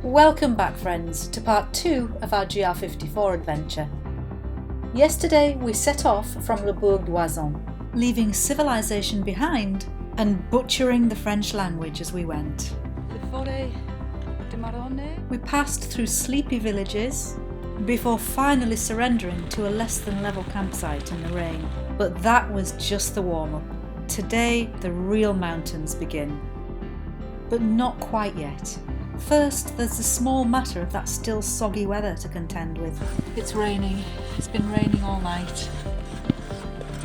Welcome back, friends, to part 2 of our GR54 adventure. Yesterday we set off from Le Bourg d'Oisans, leaving civilization behind and butchering the French language as we went. We passed through sleepy villages before finally surrendering to a less than level campsite in the rain. But that was just the warm-up. Today the real mountains begin. But not quite yet. First, there's the small matter of that still soggy weather to contend with. It's raining. It's been raining all night.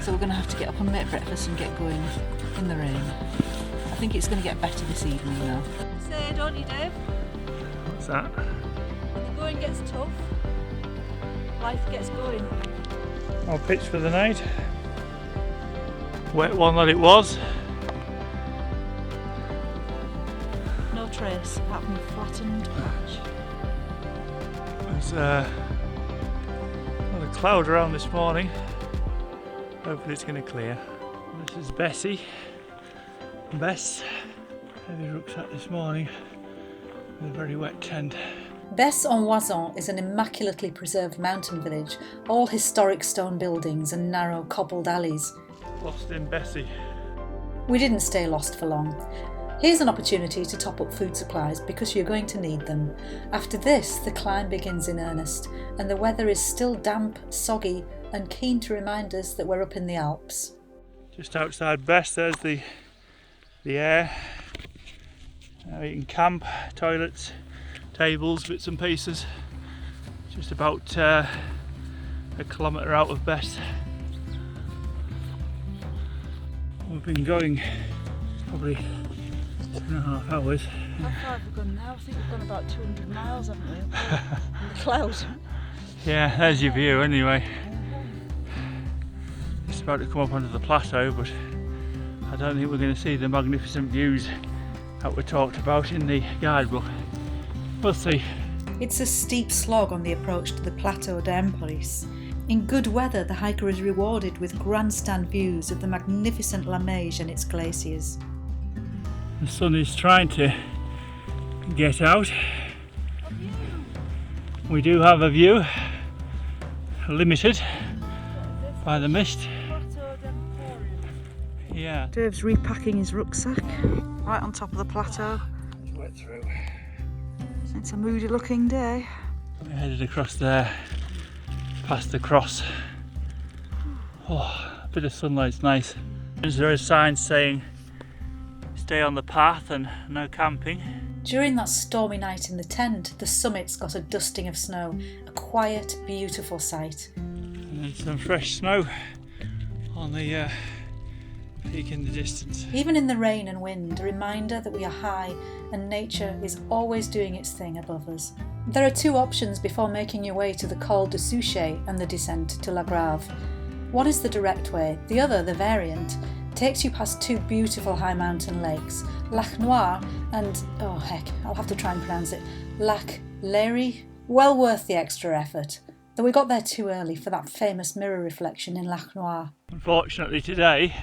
So we're going to have to get up and make breakfast and get going in the rain. I think it's going to get better this evening now. Say, don't you, Dave? What's that? When the going gets tough, life gets going. I'll pitch for the night. Wet one that it was. No trace apart from a flattened patch. There's a lot of cloud around this morning. Hopefully it's going to clear. This is Besse. Besse. Heavy rucksack this morning with a very wet tent. Besse en Oisans is an immaculately preserved mountain village, all historic stone buildings and narrow cobbled alleys. Lost in Besse. We didn't stay lost for long. Here's an opportunity to top up food supplies because you're going to need them. After this, the climb begins in earnest, and the weather is still damp, soggy, and keen to remind us that we're up in the Alps. Just outside Besse, there's the air. You can camp, toilets, tables, bits and pieces. Just about a kilometre out of Besse. We've been going probably 2.5 hours. How far have we gone now? I think we've gone about 200 miles, haven't we? In the cloud. Yeah, there's your view anyway. It's about to come up onto the plateau, but I don't think we're going to see the magnificent views that were talked about in the guidebook. We'll see. It's a steep slog on the approach to the Plateau de Emparis. In good weather, the hiker is rewarded with grandstand views of the magnificent La Meije and its glaciers. The sun is trying to get out. We do have a view, limited by the mist. Yeah. Dave's repacking his rucksack right on top of the plateau. It's wet through. It's a moody looking day. We're headed across there, past the cross. Oh, a bit of sunlight's nice. There are signs saying stay on the path and no camping. During that stormy night in the tent, the summits got a dusting of snow, a quiet, beautiful sight. And then some fresh snow on the peak in the distance. Even in the rain and wind, a reminder that we are high and nature is always doing its thing above us. There are two options before making your way to the Col de Suchet and the descent to La Grave. One is the direct way, the other, the variant, takes you past two beautiful high mountain lakes, Lac Noir and, oh heck, I'll have to try and pronounce it, Lac Lérié. Well worth the extra effort, though we got there too early for that famous mirror reflection in Lac Noir. Unfortunately today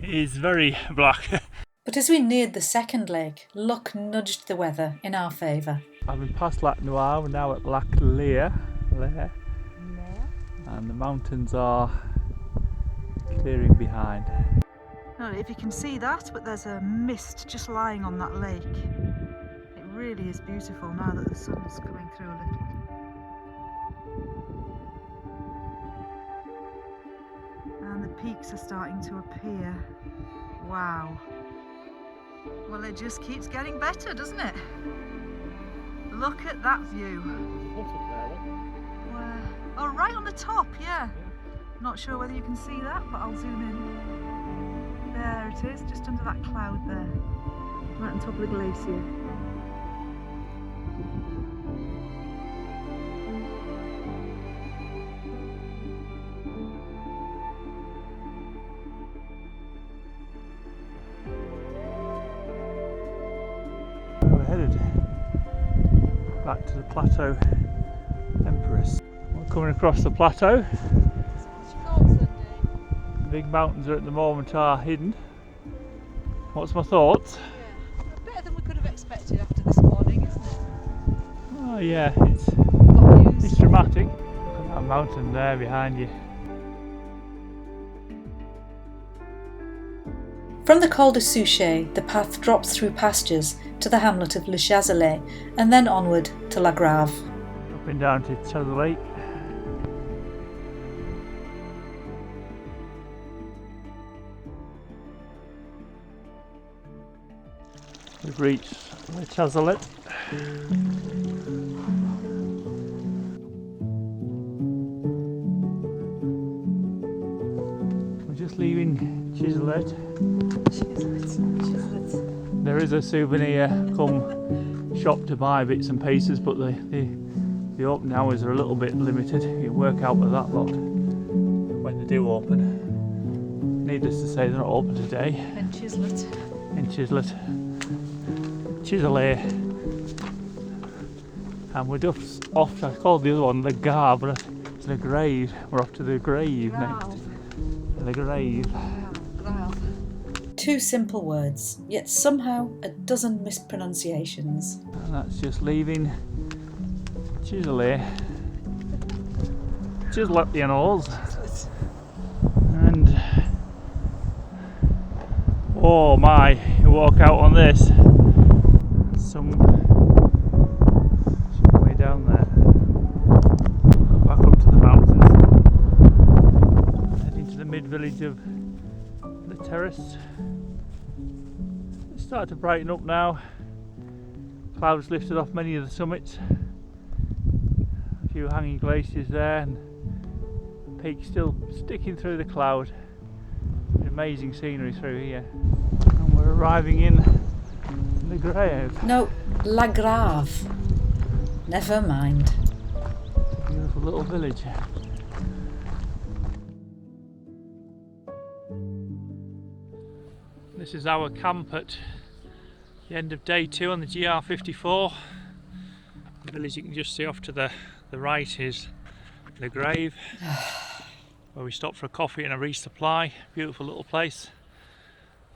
is very black. But as we neared the second lake, luck nudged the weather in our favour. I've been past Lac Noir, we're now at Lac Lérié, and the mountains are clearing behind. I don't know if you can see that, but there's a mist just lying on that lake. It really is beautiful now that the sun's coming through a little. And the peaks are starting to appear. Wow. Well, it just keeps getting better, doesn't it? Look at that view. Where? Oh, right on the top, yeah. Not sure whether you can see that, but I'll zoom in. There it is, just under that cloud there. Right on top of the glacier. We're headed back to the Plateau Emparis. We're coming across the plateau. The big mountains at the moment are hidden. What's my thoughts? Yeah, better than we could have expected after this morning, isn't it? Oh yeah, it's dramatic. Look at that mountain there behind you. From the Col de Suchet, the path drops through pastures to the hamlet of Le Chazelet and then onward to La Grave. Up and down to Chazelet. We've reached Le Chazelet. We're just leaving Chazelet. There is a souvenir come shop to buy bits and pieces, but the opening hours are a little bit limited. You work out with that lot when they do open. Needless to say, they're not open today. In Chazelet. Chazelet. And we're just off, I called the other one the Gar, but it's the grave. We're off to the grave next. The grave. Two simple words, yet somehow a dozen mispronunciations. And that's just leaving Chazelet. Chazelet, you know. And oh my, you walk out on this. Some way down there. Back up to the mountains. Heading to the mid-village of the Terrasse. It's started to brighten up now. Clouds lifted off many of the summits. A few hanging glaciers there, and peaks still sticking through the cloud. Amazing scenery through here. And we're arriving in the grave. No, La Grave. Never mind. It's a beautiful little village. This is our camp at the end of day 2 on the GR54. The village you can just see off to the right is the grave, where we stopped for a coffee and a resupply. Beautiful little place.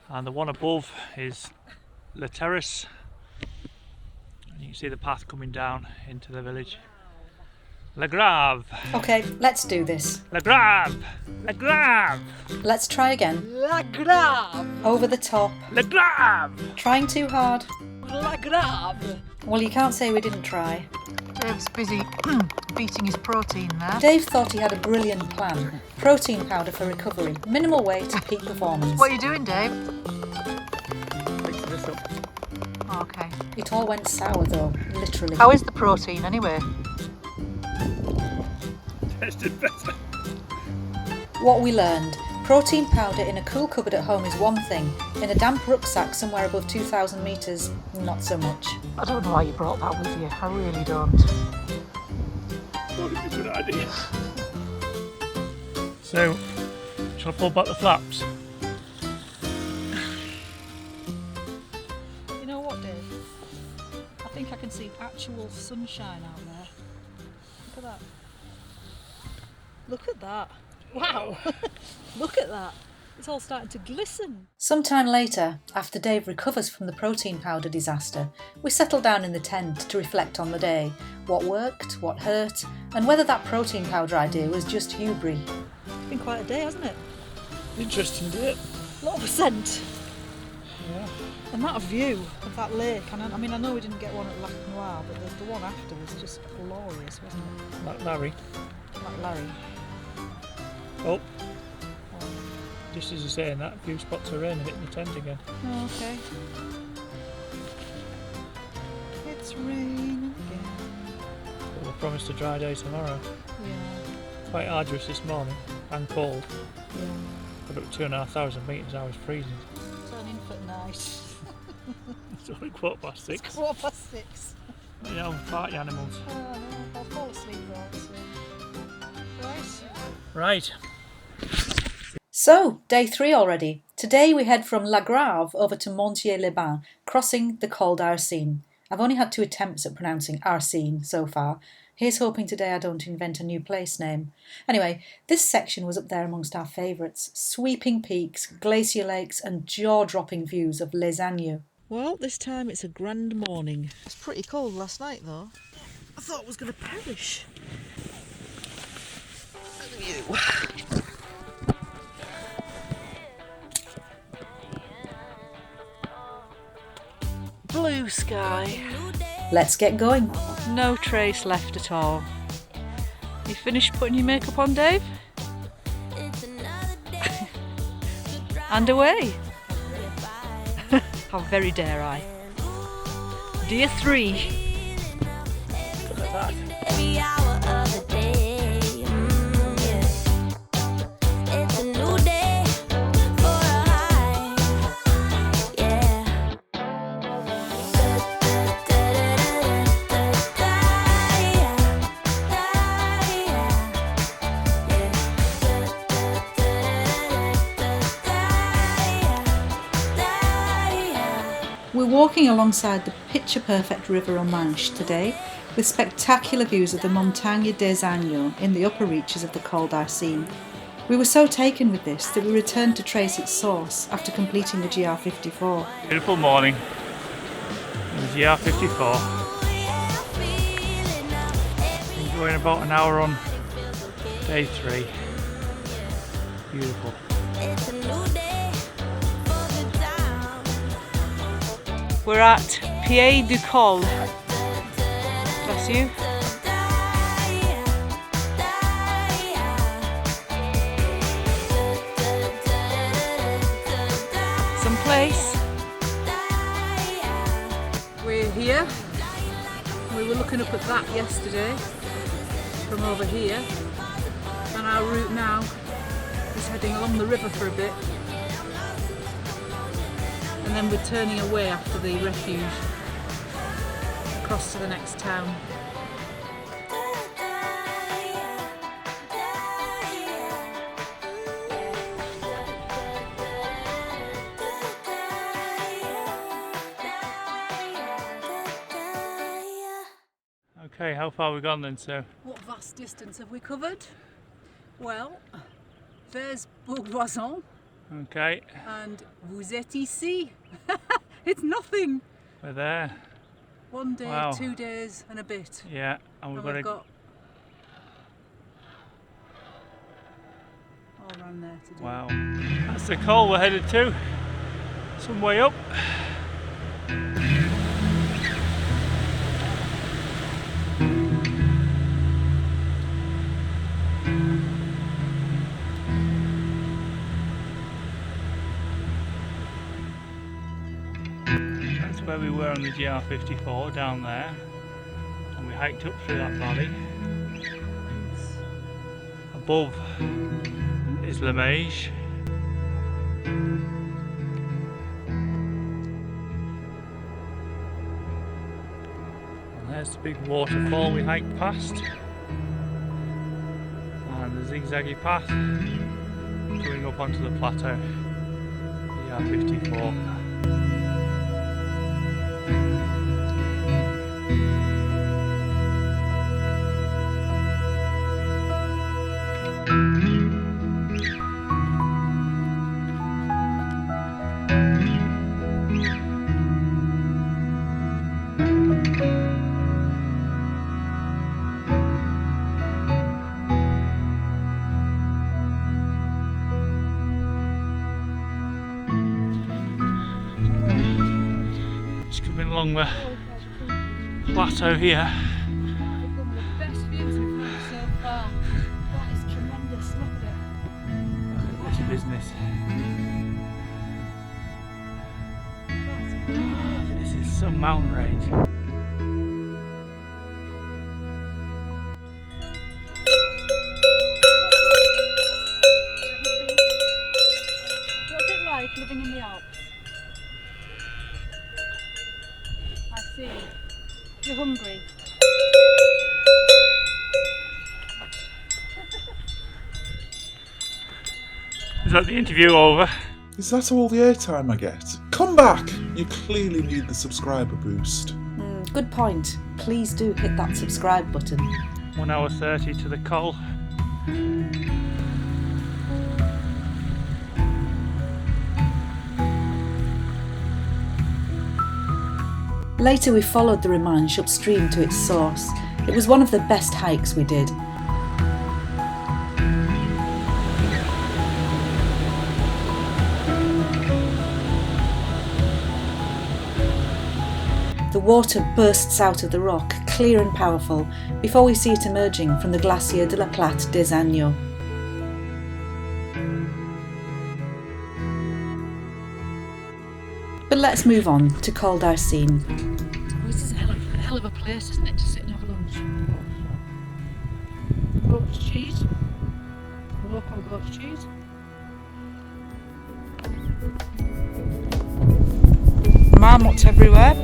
And the one above is La Terrasse. And you can see the path coming down into the village. La Grave! Okay, let's do this. La Grave! La Grave! Let's try again. La Grave! Over the top. La Grave! Trying too hard. La Grave! Well, you can't say we didn't try. Dave's busy beating his protein there. Dave thought he had a brilliant plan. Protein powder for recovery, minimal weight, peak performance. What are you doing, Dave? Mixing this up. Okay. It all went sour though, literally. How is the protein anyway? Tasted better. What we learned. Protein powder in a cool cupboard at home is one thing. In a damp rucksack somewhere above 2,000 metres, not so much. I don't know why you brought that with you. I really don't. Thought it was a good idea. So, shall I pull back the flaps? You know what, Dave? I think I can see actual sunshine out there. Look at that. Look at that. Wow. Look at that. It's all starting to glisten. Sometime later, after Dave recovers from the protein powder disaster, we settle down in the tent to reflect on the day, what worked, what hurt, and whether that protein powder idea was just hubris. It's been quite a day, hasn't it? Interesting day. A lot of percent. Yeah. And that view of that lake, and I mean, I know we didn't get one at Lac Noir, but the one after was just glorious, wasn't it? Like Larry. Like Larry. Oh. Just as you're saying that, a few spots of rain hitting the tent again. Oh, okay. It's raining again. But we'll promise a dry day tomorrow. Yeah. Quite arduous this morning and cold. Yeah. Got up 2,500 metres, I was freezing. Turning for night. It's only 6:15. It's 6:15. You know, party animals. Oh, no, I'll fall asleep though, so. Right. Right. So, day 3 already. Today we head from La Grave over to Monêtier-les-Bains, crossing the Col d'Arcine. I've only had 2 attempts at pronouncing Arcine so far. Here's hoping today I don't invent a new place name. Anyway, this section was up there amongst our favourites. Sweeping peaks, glacier lakes and jaw-dropping views of Les Agneaux. Well, this time it's a grand morning. It's pretty cold last night though. I thought I was going to perish. Look at you. Blue sky. Let's get going. No trace left at all. You finished putting your makeup on, Dave? And away. How very dare I. Dear 3. Look at that. Every hour of the day, it's a new day for a hike, yeah. We're walking alongside the picture-perfect River Romanche today, with spectacular views of the Montagne des Agneaux in the upper reaches of the Col d'Arcine. We were so taken with this that we returned to trace its source after completing the GR54. Beautiful morning. The GR54. Been going about an hour on day 3. Beautiful. It's a new day for the town. We're at Pied du Col. Bless you. Someplace. We're here. We were looking up at that yesterday from over here, and our route now is heading along the river for a bit, and then we're turning away after the refuge across to the next town. Okay, how far have we gone then, so? What vast distance have we covered? Well, there's Oisans, Okay, and vous êtes ici. It's nothing. we're there. 1 day, Wow. 2 days and a bit. Yeah, and we've And got we've to got all round there to do. Wow, that's the col we're headed to. Some way up. That's where we were on the GR54, down there. And we hiked up through that valley. Above is Meije. And there's the big waterfall we hiked past. And the zigzaggy path going up onto the plateau. GR54. Just coming along the plateau here. Best views we've had so far. That is tremendous. Look at it. Look at this business. This is some mountain range. What's it like living in the Alps? I see. You're hungry. Is that the interview over? Is that all the airtime I get? Come back! You clearly need the subscriber boost. Good point. Please do hit that subscribe button. 1 hour 30 to the col. Later we followed the Romanche upstream to its source, It was one of the best hikes we did. The water bursts out of the rock, clear and powerful, before we see it emerging from the Glacier de la Platte des Agneaux. But let's move on to Col d'Arcine. This is a hell of a place, isn't it, to sit and have lunch? Goat's cheese. Local goat's cheese. Marmots everywhere.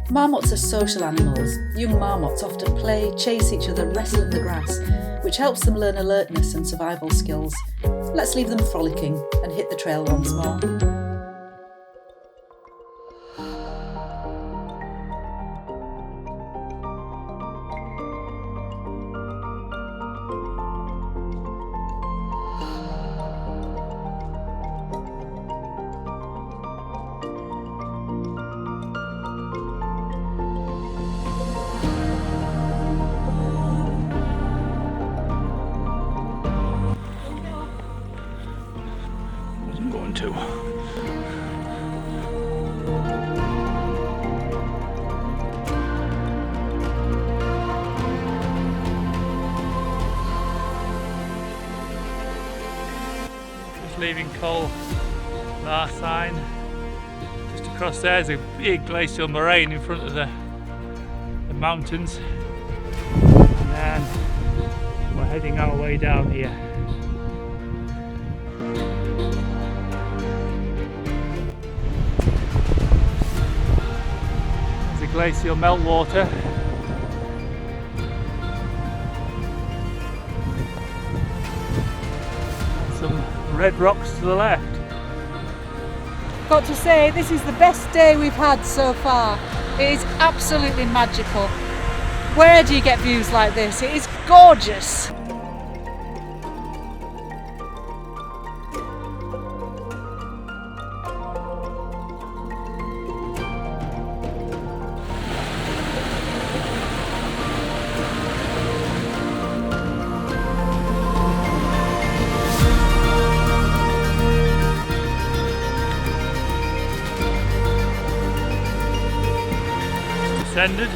Marmots are social animals. Young marmots often play, chase each other, wrestle in the grass, which helps them learn alertness and survival skills. Let's leave them frolicking and hit the trail once more. Leaving Col d'Arcine. Just across there is a big glacial moraine in front of the mountains, and then we're heading our way down here. There's a glacial meltwater. Some red rocks to the left. Got to say, this is the best day we've had so far. It is absolutely magical. Where do you get views like this? It is gorgeous. Descended,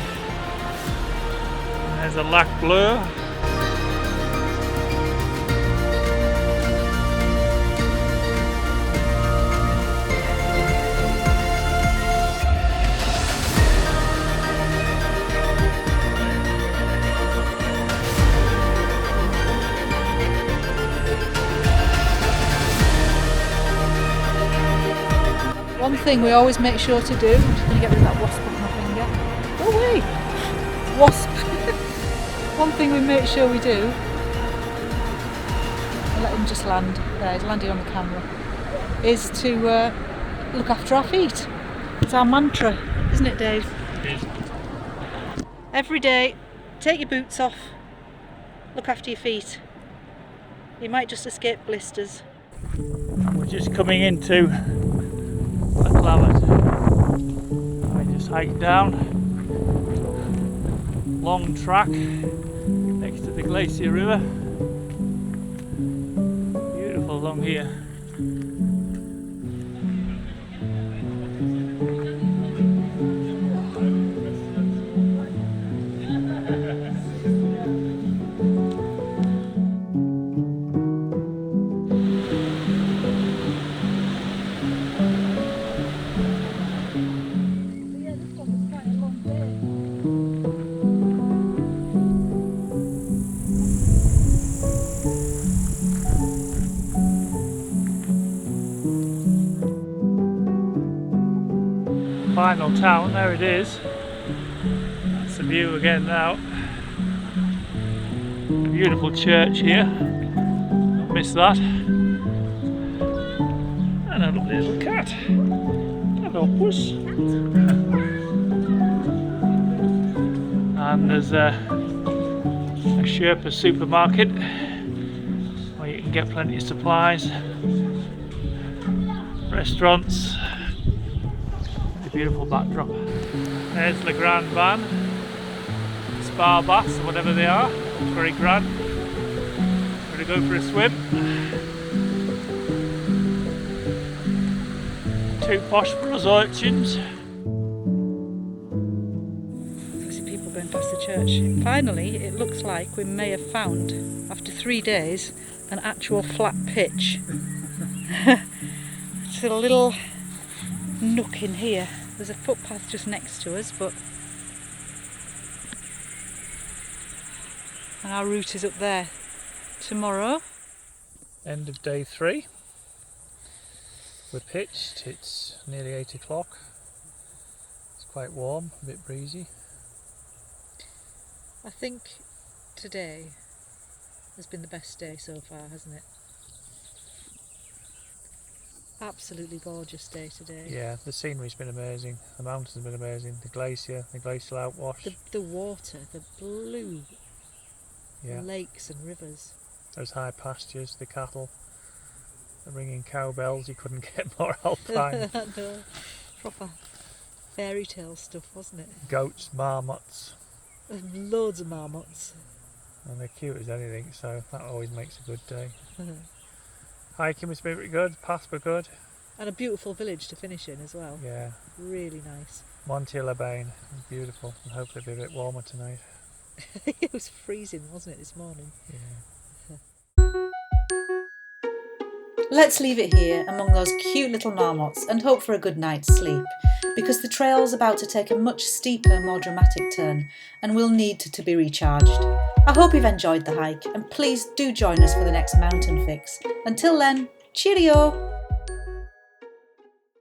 and there's a Lac Bleu. One thing we always make sure to do, I'm just going to get rid of that wasp off my finger. Go away! Wasp! One thing we make sure we do, I'll let him just land, there, he's landing on the camera, is to look after our feet. It's our mantra, isn't it, Dave? It is. Every day, take your boots off, look after your feet. You might just escape blisters. We're just coming into Lac Lérié. I just hiked down, long track next to the Glacial River. Beautiful along here. Final town, there it is. That's the view again now. Beautiful church here. Don't miss that. And a lovely little cat. Hello, puss. And there's a Sherpa supermarket where you can get plenty of supplies. Restaurants. A beautiful backdrop. There's the Grand Ban. Spa baths, or whatever they are. It's very grand. Ready to go for a swim. Two posh for us urchins. I see people going past the church. Finally, it looks like we may have found, after 3 days, an actual flat pitch. It's a little nook in here. There's a footpath just next to us, but and our route is up there tomorrow. End of day 3. We're pitched, it's nearly 8 o'clock. It's quite warm, a bit breezy. I think today has been the best day so far, hasn't it? Absolutely gorgeous day today. Yeah, the scenery's been amazing, the mountains have been amazing, the glacier, the glacial outwash. The water, the blue Yeah, lakes and rivers. those high pastures, the cattle, the ringing cowbells, you couldn't get more Alpine. No, proper fairy tale stuff, wasn't it? Goats, marmots, And loads of marmots. and they're cute as anything, so that always makes a good day. Hiking was pretty good, paths were good. And a beautiful village to finish in as well. Yeah, Really nice. Monêtier-les-Bains was beautiful, and hopefully it'll be a bit warmer tonight. It was freezing, wasn't it, this morning? Yeah. Let's leave it here among those cute little marmots and hope for a good night's sleep, because the trail's about to take a much steeper, more dramatic turn and will need to be recharged. I hope you've enjoyed the hike, and please do join us for the next mountain fix. Until then, cheerio!